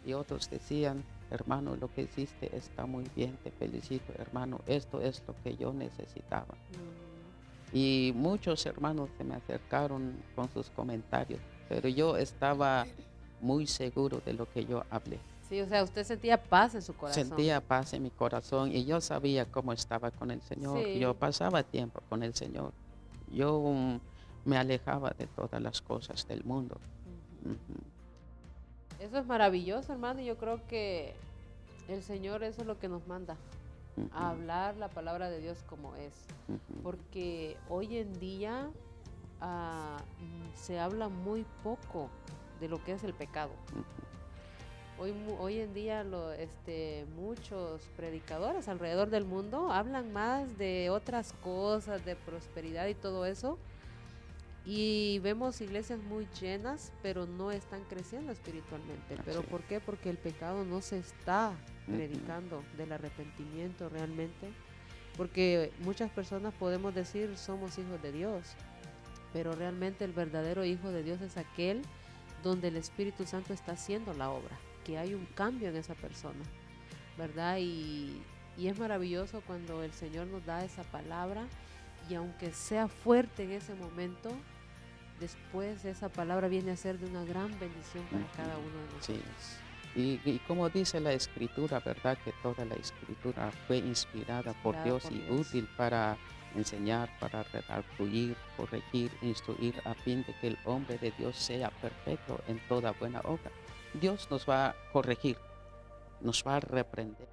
Y otros decían, hermano, lo que hiciste está muy bien, te felicito, hermano, esto es lo que yo necesitaba. Y muchos hermanos se me acercaron con sus comentarios, pero yo estaba muy seguro de lo que yo hablé. Sí, o sea, usted sentía paz en su corazón. Sentía paz en mi corazón y yo sabía cómo estaba con el Señor. Yo Sí. pasaba tiempo con el Señor. Yo me alejaba de todas las cosas del mundo. Ujú. Ujú, Eso es maravilloso, hermano, y yo creo que el Señor eso es lo que nos manda, ujú, a hablar la palabra de Dios como es. ujú, Porque hoy en día se habla muy poco de lo que es el pecado. ujú. Hoy en día muchos predicadores alrededor del mundo hablan más de otras cosas, de prosperidad y todo eso. Y vemos iglesias muy llenas, pero no están creciendo espiritualmente. ¿Pero Así. por qué? Porque el pecado no se está Ujú, predicando del arrepentimiento realmente. Porque muchas personas podemos decir somos hijos de Dios, pero realmente el verdadero Hijo de Dios es aquel donde el Espíritu Santo está haciendo la obra, que hay un cambio en esa persona, ¿verdad? Y es maravilloso cuando el Señor nos da esa palabra, y aunque sea fuerte en ese momento, después esa palabra viene a ser de una gran bendición para cada uno de nosotros. Sí. Y como dice la Escritura, ¿verdad? Que toda la Escritura fue inspirada por Dios y útil para enseñar, para redarguir, corregir, instruir, a fin de que el hombre de Dios sea perfecto en toda buena obra. Dios nos va a corregir, nos va a reprender,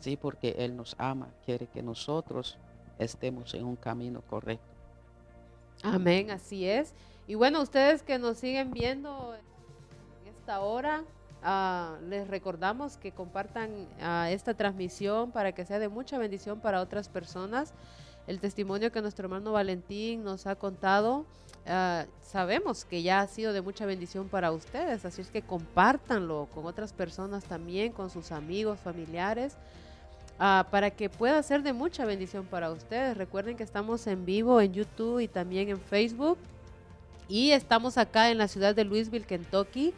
sí, porque Él nos ama, quiere que nosotros estemos en un camino correcto. Amén, así es. Y bueno, ustedes que nos siguen viendo en esta hora, les recordamos que compartan esta transmisión para que sea de mucha bendición para otras personas. El testimonio que nuestro hermano Valentín nos ha contado, sabemos que ya ha sido de mucha bendición para ustedes, así es que compártanlo con otras personas también, con sus amigos, familiares, para que pueda ser de mucha bendición para ustedes. Recuerden que estamos en vivo en YouTube y también en Facebook, y estamos acá en la ciudad de Louisville, Kentucky.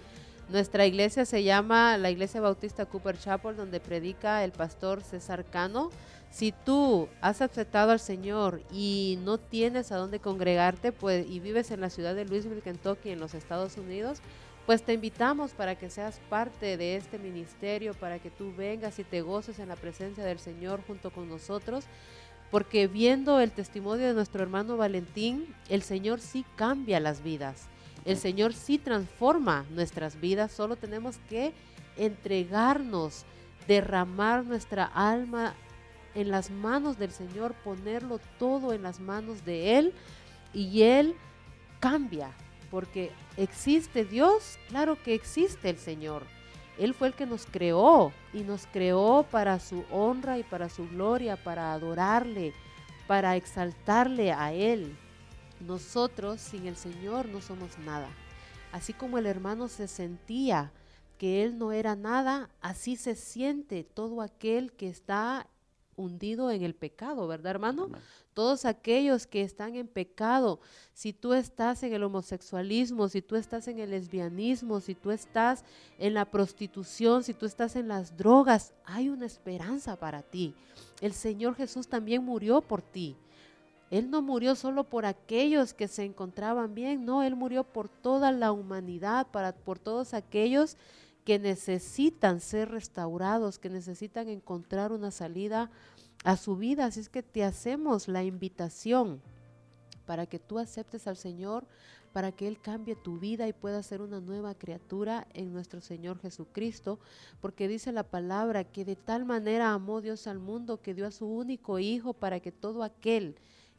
Nuestra iglesia se llama la Iglesia Bautista Cooper Chapel, donde predica el pastor César Cano. Si tú has aceptado al Señor y no tienes a dónde congregarte, pues, y vives en la ciudad de Louisville, Kentucky, en los Estados Unidos, pues te invitamos para que seas parte de este ministerio, para que tú vengas y te goces en la presencia del Señor junto con nosotros, porque viendo el testimonio de nuestro hermano Valentín, el Señor sí cambia las vidas. El Señor sí transforma nuestras vidas, solo tenemos que entregarnos, derramar nuestra alma en las manos del Señor, ponerlo todo en las manos de Él, y Él cambia, porque existe Dios, claro que existe el Señor. Él fue el que nos creó, y nos creó para su honra y para su gloria, para adorarle, para exaltarle a Él. Nosotros sin el Señor no somos nada. Así como el hermano se sentía que él no era nada, así se siente todo aquel que está hundido en el pecado, ¿verdad, hermano? Amén. Todos aquellos que están en pecado, si tú estás en el homosexualismo, si tú estás en el lesbianismo, si tú estás en la prostitución, si tú estás en las drogas, hay una esperanza para ti. El Señor Jesús también murió por ti. Él no murió solo por aquellos que se encontraban bien, no, Él murió por toda la humanidad, por todos aquellos que necesitan ser restaurados, que necesitan encontrar una salida a su vida. Así es que te hacemos la invitación para que tú aceptes al Señor, para que Él cambie tu vida y puedas ser una nueva criatura en nuestro Señor Jesucristo, porque dice la palabra que de tal manera amó Dios al mundo que dio a su único Hijo para que todo aquel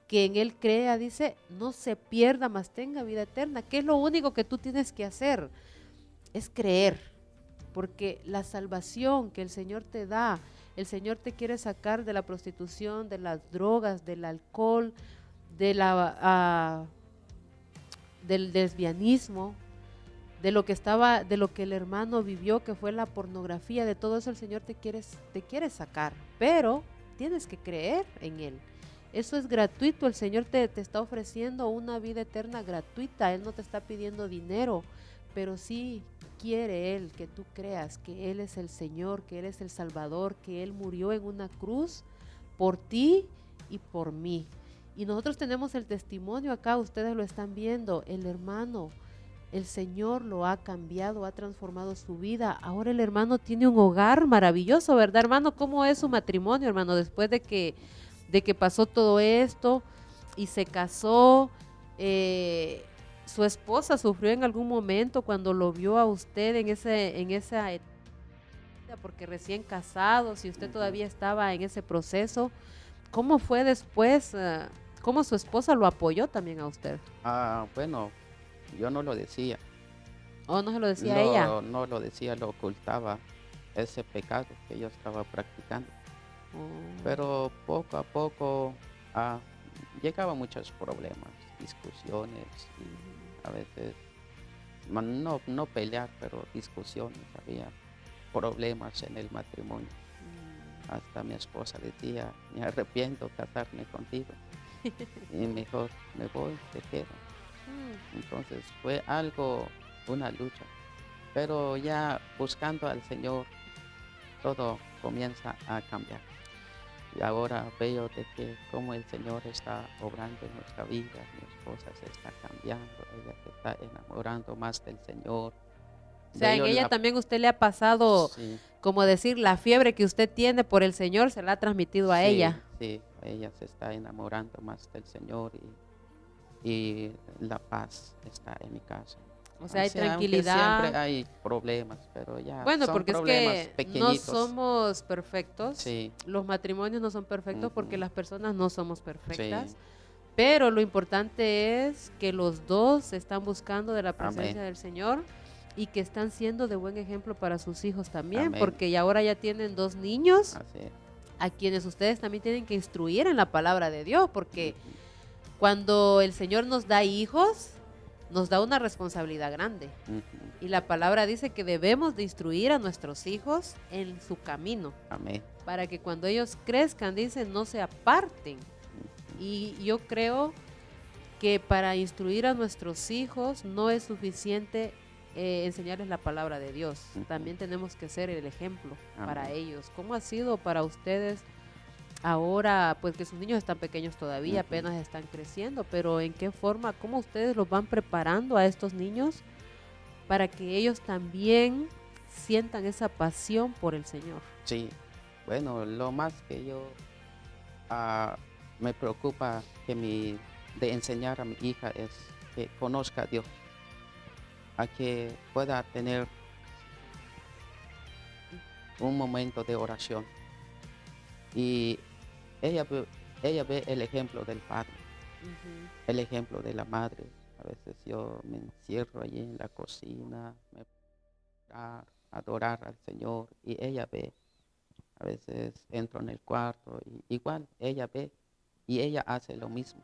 que en Él crea, dice, no se pierda, mas tenga vida eterna. ¿Qué es lo único que tú tienes que hacer? Es creer, porque la salvación que el Señor te da, el Señor te quiere sacar de la prostitución, de las drogas, del alcohol, del lesbianismo, de lo que el hermano vivió, que fue la pornografía. De todo eso el Señor te quiere sacar, pero tienes que creer en Él. Eso es gratuito. El Señor te está ofreciendo una vida eterna gratuita. Él no te está pidiendo dinero, pero sí quiere Él que tú creas que Él es el Señor, que Él es el Salvador, que Él murió en una cruz por ti y por mí. Y nosotros tenemos el testimonio acá, ustedes lo están viendo, el hermano, el Señor lo ha cambiado, ha transformado su vida. Ahora el hermano tiene un hogar maravilloso, ¿verdad, hermano? ¿Cómo es su matrimonio, hermano? Después de que pasó todo esto y se casó, su esposa sufrió en algún momento cuando lo vio a usted en esa etapa, porque recién casados y usted todavía estaba en ese proceso. ¿Cómo fue después? ¿Cómo su esposa lo apoyó también a usted? Bueno, yo no lo decía. ¿O no se lo decía ella? No lo decía, lo ocultaba, ese pecado que yo estaba practicando. Pero poco a poco llegaban muchos problemas, discusiones, y a veces, no pelear, pero discusiones, había problemas en el matrimonio. Hasta mi esposa decía, me arrepiento casarme contigo. y mejor me voy, te quedo. Mm. Entonces fue algo, una lucha. Pero ya buscando al Señor, todo comienza a cambiar. Y ahora veo de que como el Señor está obrando en nuestra vida, mi esposa se está cambiando, ella se está enamorando más del Señor. O sea, en Veo ella la, también usted le ha pasado, sí, como decir, la fiebre que usted tiene por el Señor se la ha transmitido a sí, ella. sí, ella se está enamorando más del Señor y la paz está en mi casa. O sea, O hay sea, aunque siempre tranquilidad. hay problemas, pero ya Bueno, son porque es problemas que no pequeñitos. somos perfectos, Sí, los matrimonios no son perfectos porque ujú, las personas no somos sí, perfectas, pero lo importante es que los dos están buscando de la amén, presencia del Señor y que están siendo de buen ejemplo para sus hijos también, amén, porque ya ahora ya tienen 2 niños así es. a quienes ustedes también tienen que instruir en la palabra de Dios, porque Ujú, cuando el Señor nos da hijos, nos da una responsabilidad grande. ujú, Y la palabra dice que debemos de instruir a nuestros hijos en su camino, amén, para que cuando ellos crezcan, dice, no se aparten. ujú, Y yo creo que para instruir a nuestros hijos no es suficiente enseñarles la palabra de Dios. ujú, También tenemos que ser el ejemplo para amén, ellos. ¿Cómo ha sido para ustedes ahora, pues que sus niños están pequeños todavía, ujú. apenas están creciendo, pero en qué forma, cómo ustedes los van preparando a estos niños para que ellos también sientan esa pasión por el Señor? Sí, bueno, lo más que yo ah, me preocupa de enseñar a mi hija es que conozca a Dios, a que pueda tener un momento de oración. Y ella ve, ella ve el ejemplo del padre, Ujú. el ejemplo de la madre. A veces yo me encierro allí en la cocina, me pongo a adorar al Señor y ella ve. A veces entro en el cuarto y igual ella ve y ella hace lo mismo.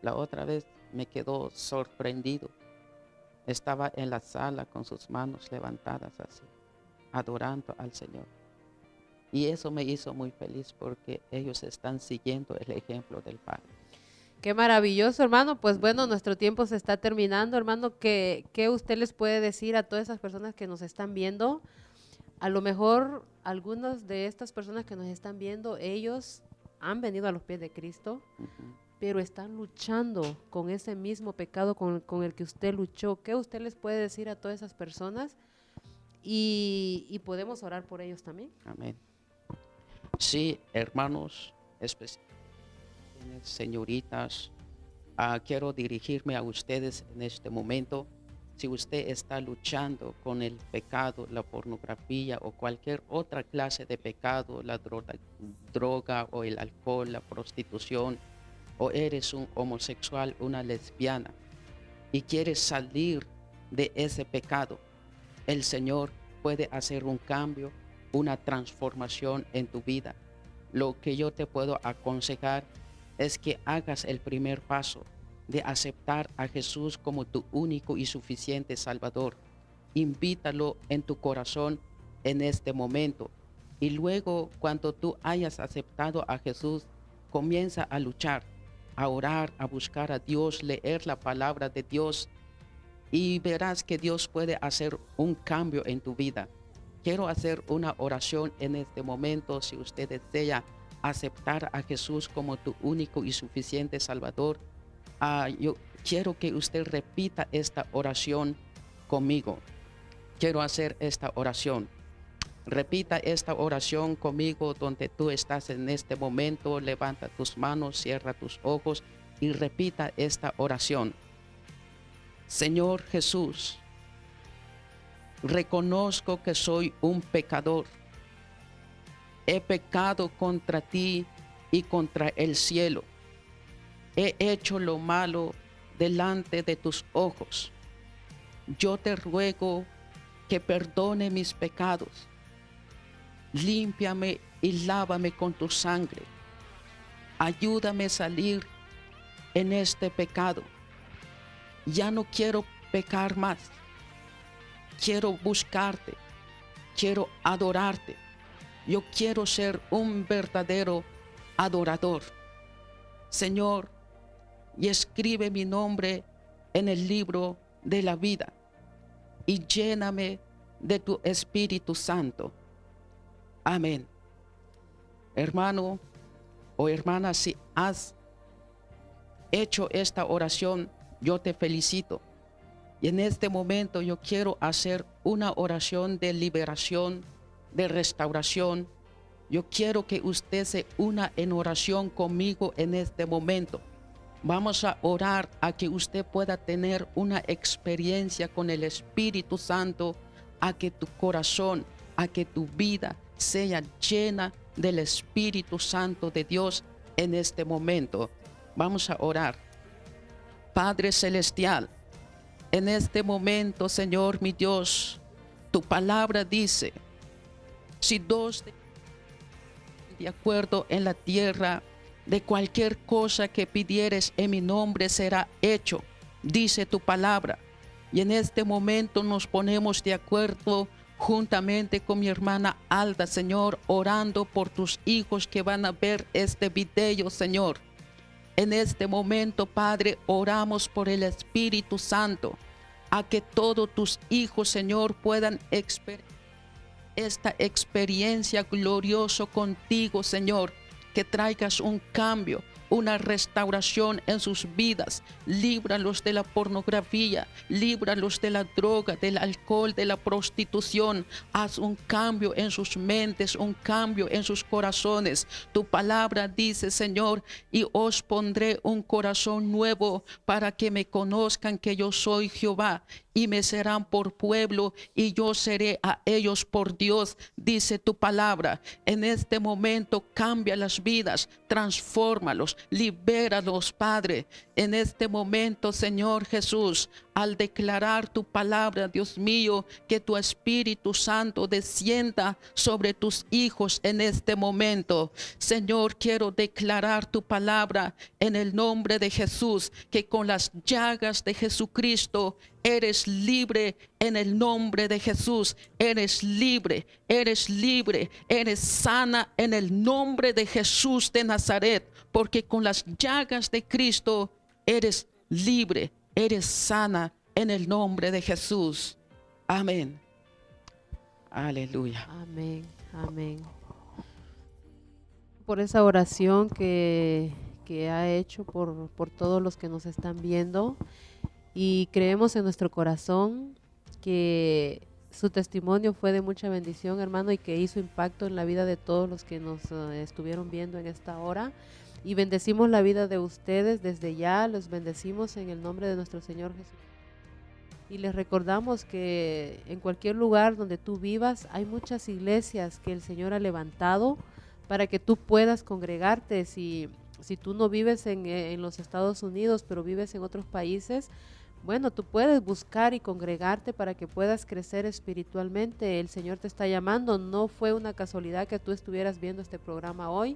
La otra vez me quedó sorprendido. Estaba en la sala con sus manos levantadas así, adorando al Señor. Y eso me hizo muy feliz porque ellos están siguiendo el ejemplo del Padre. Qué maravilloso, hermano. Pues bueno, Ujú, nuestro tiempo se está terminando, hermano. ¿Qué usted les puede decir a todas esas personas que nos están viendo? A lo mejor algunas de estas personas que nos están viendo, ellos han venido a los pies de Cristo, ujú. pero están luchando con ese mismo pecado con el que usted luchó. ¿Qué usted les puede decir a todas esas personas? Y podemos orar por ellos también. Amén. Sí, hermanos, especialmente señoritas, quiero dirigirme a ustedes en este momento. Si usted está luchando con el pecado, la pornografía o cualquier otra clase de pecado, la droga o el alcohol, la prostitución, o eres un homosexual, una lesbiana, y quieres salir de ese pecado, el Señor puede hacer un cambio, una transformación en tu vida. Lo que yo te puedo aconsejar es que hagas el primer paso de aceptar a Jesús como tu único y suficiente Salvador. Invítalo en tu corazón en este momento. Y luego, cuando tú hayas aceptado a Jesús, comienza a luchar, a orar, a buscar a Dios, leer la palabra de Dios y verás que Dios puede hacer un cambio en tu vida. Quiero hacer una oración en este momento. Si usted desea aceptar a Jesús como tu único y suficiente Salvador, yo quiero que usted repita esta oración conmigo. Quiero hacer esta oración. Repita esta oración conmigo donde tú estás en este momento. Levanta tus manos, cierra tus ojos y repita esta oración. Señor Jesús, reconozco que soy un pecador. He pecado contra ti y contra el cielo. He hecho lo malo delante de tus ojos. Yo te ruego que perdone mis pecados. Límpiame y lávame con tu sangre. Ayúdame a salir en este pecado. Ya no quiero pecar más. Quiero buscarte. Quiero adorarte. Yo quiero ser un verdadero adorador. Señor, y escribe mi nombre en el libro de la vida y lléname de tu Espíritu Santo. Amén. Hermano o hermana, si has hecho esta oración, yo te felicito. Y en este momento yo quiero hacer una oración de liberación, de restauración. Yo quiero que usted se una en oración conmigo en este momento. Vamos a orar a que usted pueda tener una experiencia con el Espíritu Santo, a que tu corazón, a que tu vida sea llena del Espíritu Santo de Dios en este momento. Vamos a orar. Padre Celestial, en este momento, Señor mi Dios, tu palabra dice, si dos de acuerdo en la tierra, de cualquier cosa que pidieres en mi nombre será hecho, dice tu palabra. Y en este momento nos ponemos de acuerdo juntamente con mi hermana Alda, Señor, orando por tus hijos que van a ver este video, Señor. En este momento, Padre, oramos por el Espíritu Santo, a que todos tus hijos, Señor, puedan experimentar esta experiencia gloriosa contigo, Señor, que traigas un cambio, una restauración en sus vidas. Líbralos de la pornografía, líbralos de la droga, del alcohol, de la prostitución. Haz un cambio en sus mentes, un cambio en sus corazones. Tu palabra dice, Señor, y os pondré un corazón nuevo para que me conozcan que yo soy Jehová, y me serán por pueblo y yo seré a ellos por Dios, dice tu palabra. En este momento cambia las vidas, transfórmalos, libéralos, Padre. En este momento, Señor Jesús, al declarar tu palabra, Dios mío, que tu Espíritu Santo descienda sobre tus hijos en este momento. Señor, quiero declarar tu palabra en el nombre de Jesús, que con las llagas de Jesucristo eres libre en el nombre de Jesús. Eres libre, eres libre, eres sana en el nombre de Jesús de Nazaret, porque con las llagas de Cristo eres libre, eres sana en el nombre de Jesús. Amén. Aleluya. Amén, amén. Por esa oración que ha hecho por todos los que nos están viendo, y creemos en nuestro corazón que su testimonio fue de mucha bendición, hermano, y que hizo impacto en la vida de todos los que nos estuvieron viendo en esta hora. Y bendecimos la vida de ustedes desde ya, los bendecimos en el nombre de nuestro Señor Jesús. Y les recordamos que en cualquier lugar donde tú vivas hay muchas iglesias que el Señor ha levantado para que tú puedas congregarte. Si tú no vives en los Estados Unidos, pero vives en otros países, bueno, tú puedes buscar y congregarte para que puedas crecer espiritualmente. El Señor te está llamando. No fue una casualidad que tú estuvieras viendo este programa hoy.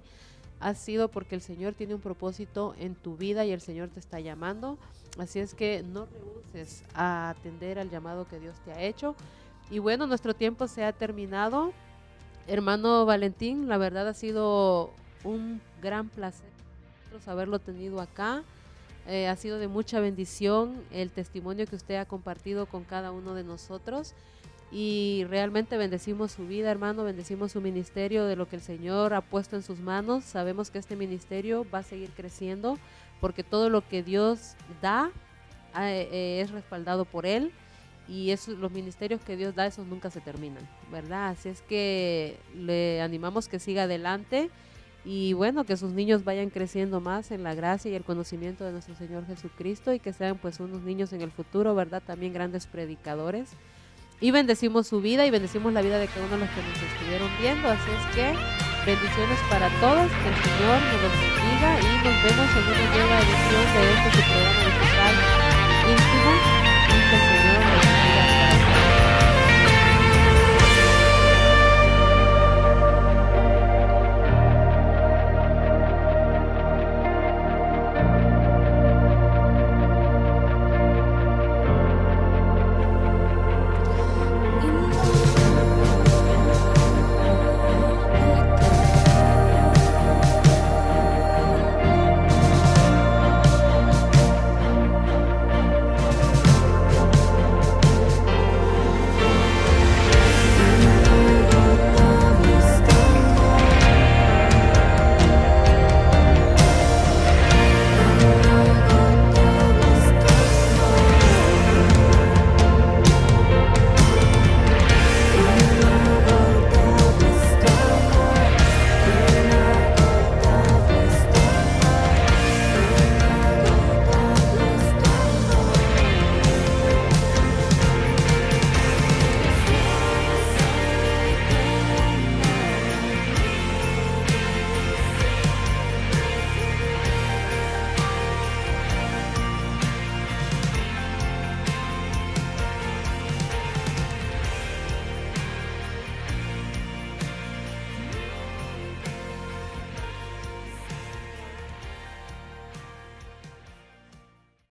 Ha sido porque el Señor tiene un propósito en tu vida y el Señor te está llamando. Así es que no rehuses a atender al llamado que Dios te ha hecho. Y bueno, nuestro tiempo se ha terminado. Hermano Valentín, la verdad ha sido un gran placer haberlo tenido acá. Ha sido de mucha bendición el testimonio que usted ha compartido con cada uno de nosotros. Y realmente bendecimos su vida, hermano, bendecimos su ministerio, de lo que el Señor ha puesto en sus manos. Sabemos que este ministerio va a seguir creciendo porque todo lo que Dios da es respaldado por Él, y los ministerios que Dios da, esos nunca se terminan, ¿verdad? Así es que le animamos que siga adelante y bueno, que sus niños vayan creciendo más en la gracia y el conocimiento de nuestro Señor Jesucristo, y que sean pues unos niños en el futuro, ¿verdad? También grandes predicadores. Y bendecimos su vida y bendecimos la vida de cada uno de los que nos estuvieron viendo. Así es que bendiciones para todos, que el Señor nos los bendiga y nos vemos en una nueva edición de este su programa